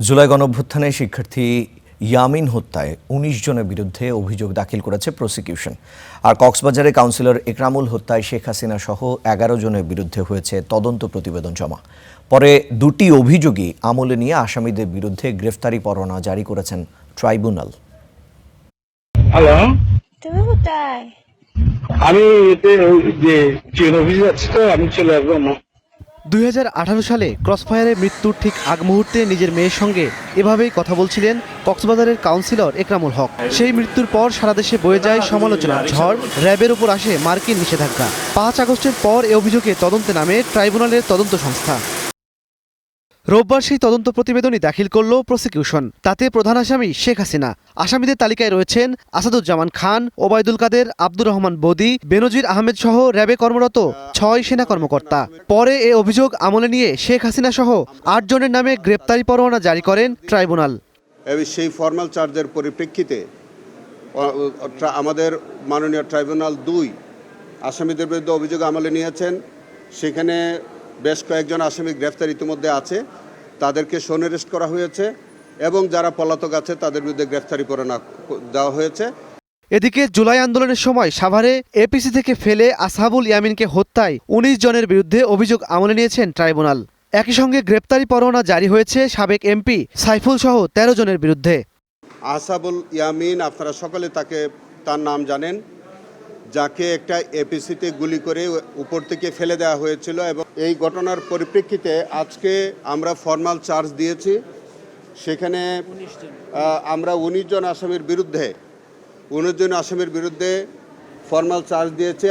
জুলাই গণঅভ্যুত্থানে শিক্ষার্থী ইয়ামিন হত্যায় ১৯ জনের বিরুদ্ধে অভিযোগ দাখিল করেছে প্রসিকিউশন। আর কক্সবাজারে কাউন্সিলর একরামুল হত্যায় শেখ হাসিনা সহ ১১ জনের বিরুদ্ধে হয়েছে তদন্ত প্রতিবেদন জমা। পরে দুটি অভিযোগই আমলে নিয়ে আসামিদের বিরুদ্ধে গ্রেফতারি পরোয়ানা জারি করেছেন ট্রাইব্যুনাল। হ্যালো, তুমি কোথায়? আমি অফিসে যাচ্ছি, তো আমি চলে আসবো না। ২০১৮ সালে ক্রসফায়ারে মৃত্যুর ঠিক আগ মুহূর্তে নিজের মেয়ের সঙ্গে এভাবেই কথা বলছিলেন কক্সবাজারের কাউন্সিলর একরামুল হক। সেই মৃত্যুর পর সারা দেশে বয়ে যায় সমালোচনার ঝড়, র্যাবের উপর আসে মার্কিন নিষেধাজ্ঞা। ৫ আগস্টের পর এ অভিযোগে তদন্তে নামে ট্রাইব্যুনালের তদন্ত সংস্থা। রোববার সেই তদন্ত প্রতিবেদনই দাখিল করল প্রসিকিউশন। তাতে প্রধান আসামি শেখ হাসিনা। আসামিদের তালিকায় রয়েছেন আসাদুজ্জামান খান, ওবায়দুল কাদের, আব্দুর রহমান বদি, বেনজির আহমেদ সহ র্যাবে কর্মরত ৬ সেনা কর্মকর্তা। পরে এ অভিযোগ আমলে নিয়ে শেখ হাসিনা সহ ৮ জনের নামে গ্রেপ্তারি পরোয়ানা জারি করেন ট্রাইব্যুনাল। সেই ফর্মাল চার্জের পরিপ্রেক্ষিতে আমাদের মাননীয় ট্রাইব্যুনাল ২ আসামিদের বিরুদ্ধে অভিযোগ আমলে নিয়েছেন। সেখানে বেশ কয়েকজন আসামি গ্রেফতার ইতিমধ্যে আছে, তাদেরকে শোন অ্যারেস্ট করা হয়েছে এবং যারা পলাতক আছে তাদের বিরুদ্ধে গ্রেফতারি পরোয়ানা দেওয়া হয়েছে। এদিকে জুলাই আন্দোলনের সময় সাভারে এপিসি থেকে ফেলে আসহাবুল ইয়ামিনকে হত্যায় ১৯ জনের বিরুদ্ধে অভিযোগ আমলে নিয়েছেন ট্রাইব্যুনাল। একই সঙ্গে গ্রেপ্তারি পরোয়ানা জারি হয়েছে সাবেক এমপি সাইফুল সহ ১৩ জনের বিরুদ্ধে। আসহাবুল ইয়ামিন, আপনারা সকলে তার নাম জানেন, যাকে একটা এপিসিতে গুলি করে উপর থেকে ফেলে দেওয়া হয়েছিল। এবং এই ঘটনার পরিপ্রেক্ষিতে আজকে আমরা ফর্মাল চার্জ দিয়েছি। সেখানে আমরা ১৯ জন আসামির বিরুদ্ধে ফর্মাল চার্জ দিয়েছি।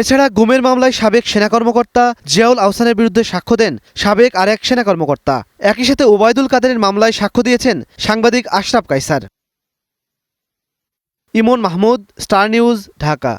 এছাড়া গুমের মামলায় সাবেক সেনা কর্মকর্তা জিয়াউল আহসানের বিরুদ্ধে সাক্ষ্য দেন সাবেক আরেক সেনা কর্মকর্তা। একই সাথে ওবায়দুল কাদেরের মামলায় সাক্ষ্য দিয়েছেন সাংবাদিক আশরাফ কায়সার। ইমন মাহমুদ, স্টার নিউজ, ঢাকা।